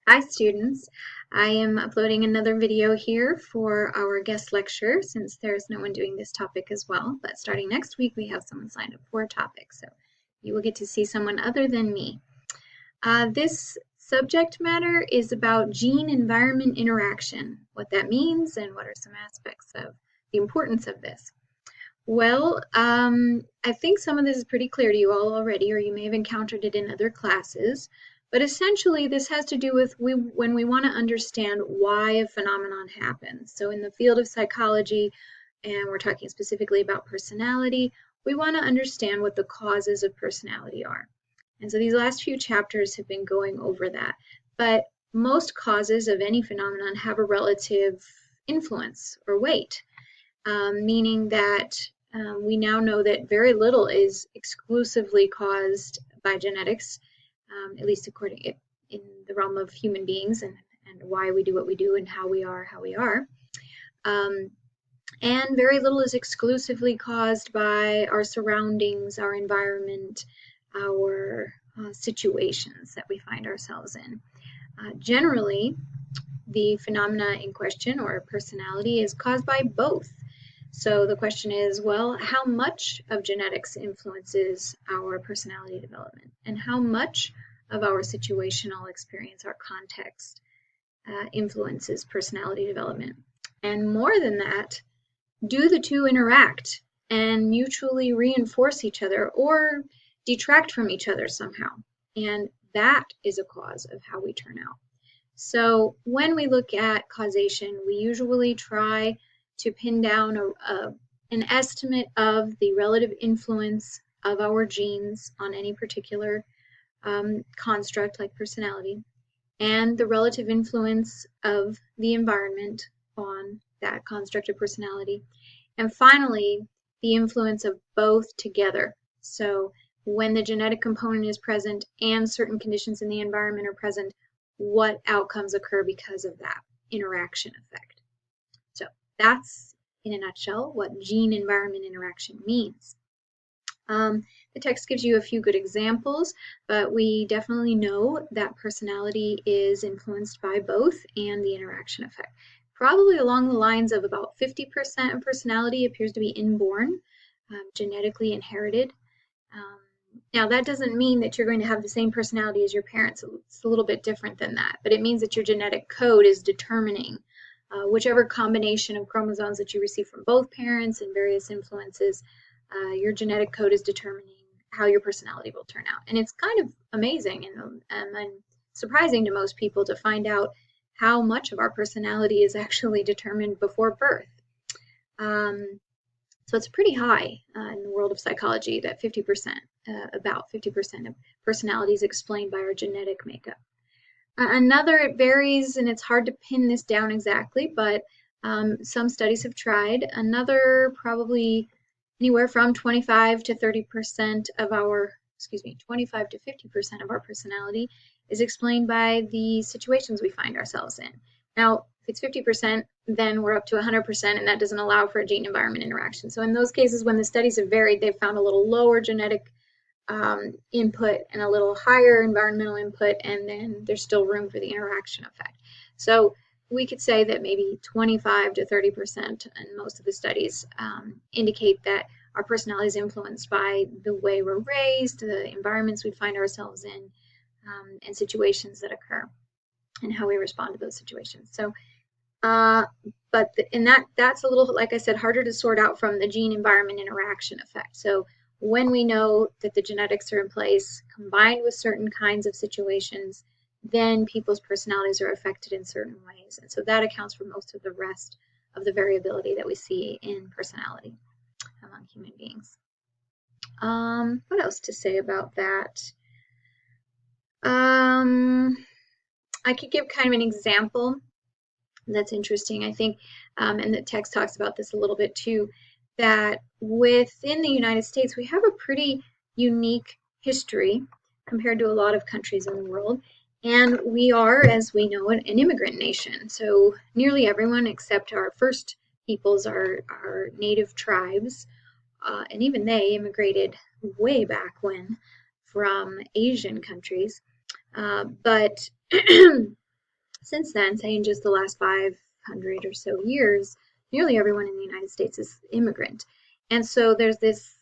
Hi students, I am uploading another video here for our guest lecture since there's no one doing this topic as well, but starting next week we have someone signed up for a topic, so you will get to see someone other than me. This subject matter is about gene-environment interaction, what that means and what are some aspects of the importance of this. Well, I think some of this is pretty clear to you all already, or you may have encountered it in other classes. But essentially, this has to do with when we want to understand why a phenomenon happens. So in the field of psychology, and we're talking specifically about personality, we want to understand what the causes of personality are. And so these last few chapters have been going over that. But most causes of any phenomenon have a relative influence or weight, meaning that we now know that very little is exclusively caused by genetics, at least according in the realm of human beings and why we do what we do and how we are how we are. And very little is exclusively caused by our surroundings, our environment, our situations that we find ourselves in. Generally, the phenomena in question or personality is caused by both. So the question is, well, how much of genetics influences our personality development, and how much of our situational experience, our context, influences personality development? And more than that, do the two interact and mutually reinforce each other or detract from each other somehow? And that is a cause of how we turn out. So when we look at causation, we usually try to pin down an estimate of the relative influence of our genes on any particular construct like personality, and the relative influence of the environment on that construct of personality, and finally the influence of both together. So when the genetic component is present and certain conditions in the environment are present, what outcomes occur because of that interaction effect. So that's, in a nutshell, what gene-environment interaction means. The text gives you a few good examples, but we definitely know that personality is influenced by both and the interaction effect. Probably along the lines of about 50% of personality appears to be inborn, genetically inherited. Now, that doesn't mean that you're going to have the same personality as your parents. It's a little bit different than that, but it means that your genetic code is determining whichever combination of chromosomes that you receive from both parents and various influences, your genetic code is determining how your personality will turn out. And it's kind of amazing and surprising to most people to find out how much of our personality is actually determined before birth. So it's pretty high in the world of psychology that 50%, about 50% of personality is explained by our genetic makeup. Another, it varies and it's hard to pin this down exactly, but some studies have tried. Another, probably anywhere from 25 to 30% of our, 25 to 50% of our personality is explained by the situations we find ourselves in. Now, if it's 50%, then we're up to 100%, and that doesn't allow for a gene-environment interaction. So in those cases, when the studies have varied, they've found a little lower genetic input and a little higher environmental input, and then there's still room for the interaction effect. So we could say that maybe 25 to 30% in most of the studies indicate that our personality is influenced by the way we're raised, the environments we find ourselves in, and situations that occur, and how we respond to those situations. So, that's a little, like I said, harder to sort out from the gene-environment interaction effect. So when we know that the genetics are in place, combined with certain kinds of situations, then people's personalities are affected in certain ways. And so that accounts for most of the rest of the variability that we see in personality among human beings. What else to say about that? I could give kind of an example that's interesting, I think, and the text talks about this a little bit too, that within the United States, we have a pretty unique history compared to a lot of countries in the world. And we are, as we know, an immigrant nation. So nearly everyone except our first peoples, our native tribes, and even they immigrated way back when from Asian countries. But Since then, say in just the last 500 or so years, nearly everyone in the United States is immigrant. And so there's this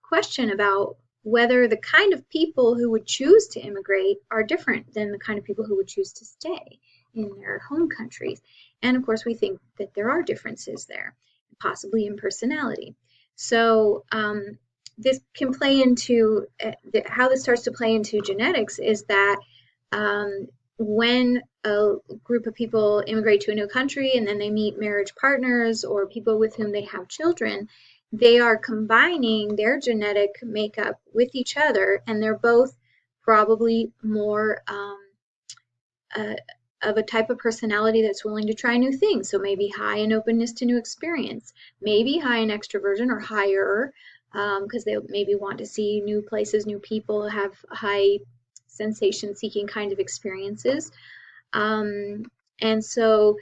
question about whether the kind of people who would choose to immigrate are different than the kind of people who would choose to stay in their home countries. And of course, we think that there are differences there, possibly in personality. So this can play into how this starts to play into genetics is that when a group of people immigrate to a new country and then they meet marriage partners or people with whom they have children, they are combining their genetic makeup with each other, and they're both probably more of a type of personality that's willing to try new things. So maybe high in openness to new experience, maybe high in extroversion or higher, because they maybe want to see new places, new people, have high sensation-seeking kind of experiences. And so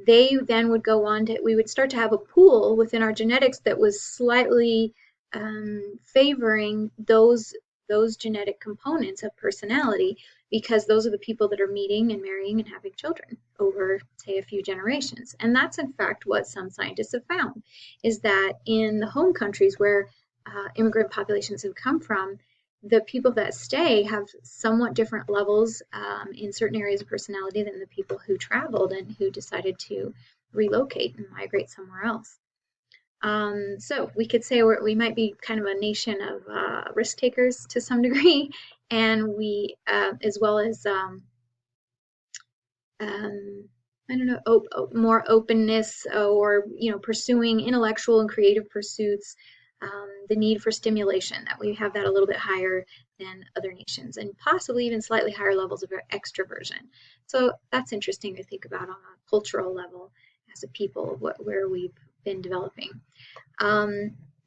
they then would go on to, we would start to have a pool within our genetics that was slightly favoring those genetic components of personality, because those are the people that are meeting and marrying and having children over, say, a few generations. And that's in fact what some scientists have found, is that in the home countries where immigrant populations have come from, the people that stay have somewhat different levels in certain areas of personality than the people who traveled and who decided to relocate and migrate somewhere else. So we could say we might be kind of a nation of risk takers to some degree, and we, as well as, I don't know, more openness or, pursuing intellectual and creative pursuits, the need for stimulation, that we have that a little bit higher than other nations, and possibly even slightly higher levels of extroversion. So that's interesting to think about on a cultural level as a people, where we've been developing.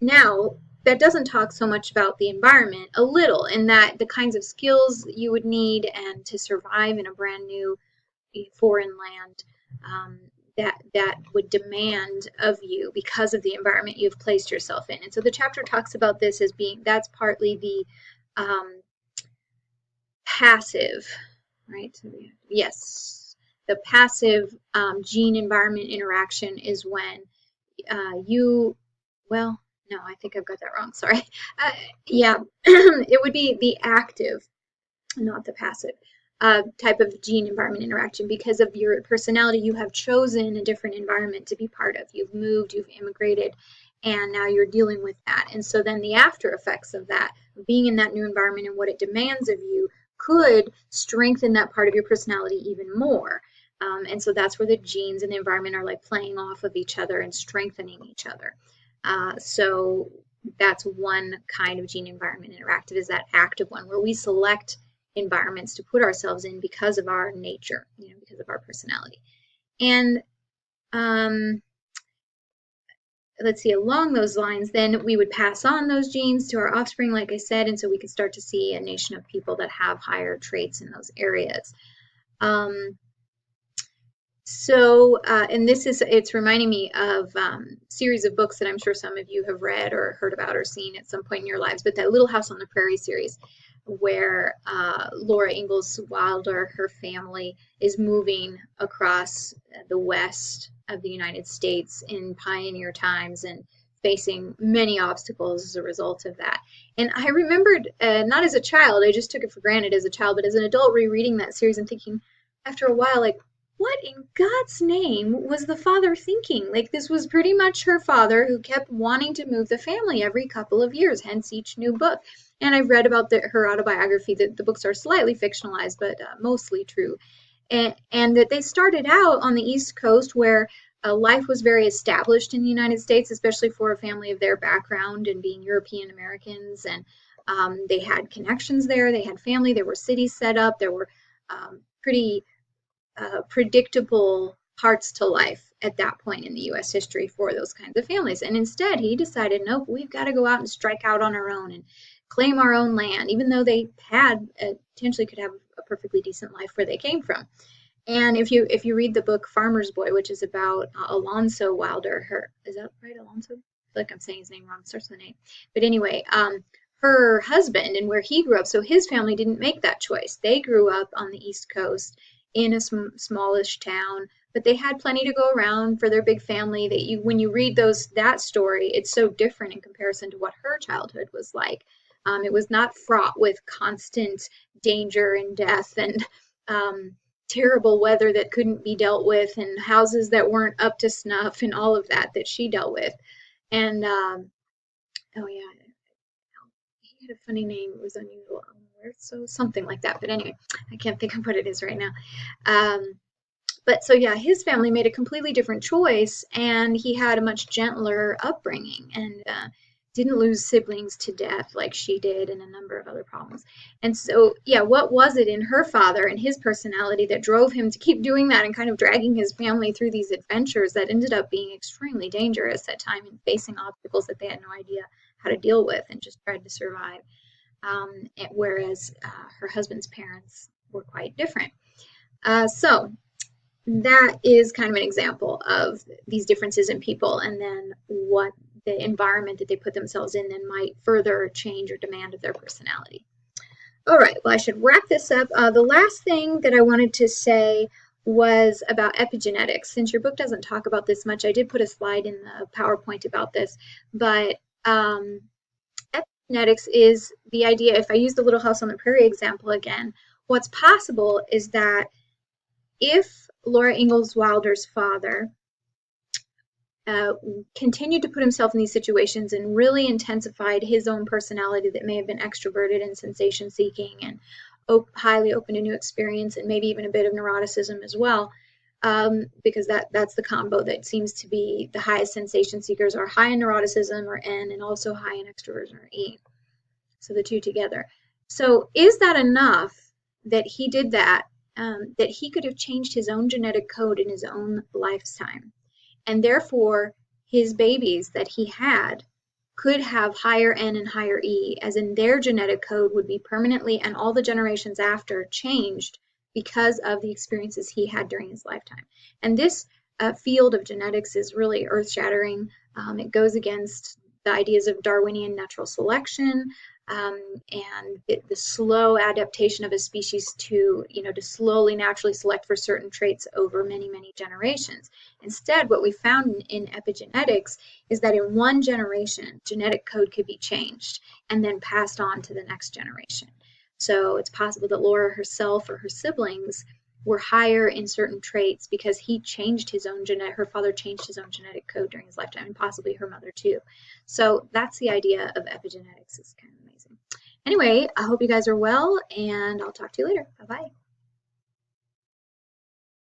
Now, that doesn't talk so much about the environment, a little, in that the kinds of skills you would need and to survive in a brand new foreign land, that would demand of you because of the environment you've placed yourself in. And so the chapter talks about this as being, that's partly the passive, right? So yes, the passive gene-environment interaction is when well, no, I think I've got that wrong, sorry. Yeah, it would be the active, not the passive, type of gene environment interaction. Because of your personality, you have chosen a different environment to be part of. You've moved, you've immigrated, and now you're dealing with that. And so then the after effects of that, being in that new environment and what it demands of you, could strengthen that part of your personality even more. And so that's where the genes and the environment are like playing off of each other and strengthening each other. So that's one kind of gene environment interactive, is that active one, where we select environments to put ourselves in because of our nature, because of our personality. And let's see, along those lines, then we would pass on those genes to our offspring, like I said, and so we could start to see a nation of people that have higher traits in those areas. And it's reminding me of a series of books that I'm sure some of you have read or heard about or seen at some point in your lives, but that Little House on the Prairie series, where Laura Ingalls Wilder, her family, is moving across the west of the United States in pioneer times and facing many obstacles as a result of that. And I remembered, not as a child, I just took it for granted as a child, but as an adult rereading that series and thinking after a while, like, what in God's name was the father thinking? Like, this was pretty much her father who kept wanting to move the family every couple of years, hence each new book. And I've read about her autobiography, that the books are slightly fictionalized, but mostly true. And that they started out on the East Coast, where life was very established in the United States, especially for a family of their background and being European Americans. And they had connections there, they had family, there were cities set up, there were pretty predictable parts to life at that point in the U.S. history for those kinds of families. And instead, he decided, nope, we've got to go out and strike out on our own and claim our own land, even though they had potentially could have a perfectly decent life where they came from. And if you read the book Farmer's Boy, which is about Alonzo Wilder, is that right, Alonzo? I feel like I'm saying his name wrong. It starts with an A. But anyway, her husband and where he grew up. So his family didn't make that choice. They grew up on the East Coast in a smallish town, but they had plenty to go around for their big family. That you, when you read that story, it's so different in comparison to what her childhood was like. It was not fraught with constant danger and death and terrible weather that couldn't be dealt with and houses that weren't up to snuff and all of that she dealt with. And oh yeah, he had a funny name. It was unusual. So something like that. But anyway, I can't think of what it is right now. Um, but so yeah, his family made a completely different choice, and he had a much gentler upbringing and didn't lose siblings to death like she did, and a number of other problems. And so yeah, what was it in her father and his personality that drove him to keep doing that and kind of dragging his family through these adventures that ended up being extremely dangerous at times and facing obstacles that they had no idea how to deal with and just tried to survive? Whereas her husband's parents were quite different. So that is kind of an example of these differences in people, and then what the environment that they put themselves in then might further change or demand of their personality. All right, well, I should wrap this up. The last thing that I wanted to say was about epigenetics. Since your book doesn't talk about this much, I did put a slide in the PowerPoint about this, but epigenetics is the idea, if I use the Little House on the Prairie example again, what's possible is that if Laura Ingalls Wilder's father continued to put himself in these situations and really intensified his own personality that may have been extroverted and sensation seeking and highly open to new experience and maybe even a bit of neuroticism as well, because that's the combo that seems to be the highest. Sensation seekers are high in neuroticism or N, and also high in extroversion or E. So the two together. So is that enough that he did that, that he could have changed his own genetic code in his own lifetime? And therefore, his babies that he had could have higher N and higher E, as in their genetic code would be permanently, and all the generations after, changed because of the experiences he had during his lifetime. And this field of genetics is really earth-shattering. It goes against the ideas of Darwinian natural selection, and the slow adaptation of a species to slowly naturally select for certain traits over many, many generations. Instead, what we found in epigenetics is that in one generation, genetic code could be changed and then passed on to the next generation. So it's possible that Laura herself or her siblings were higher in certain traits because he changed his own her father changed his own genetic code during his lifetime, and possibly her mother too. So that's the idea of epigenetics. It's kind of amazing. Anyway, I hope you guys are well, and I'll talk to you later. Bye-bye.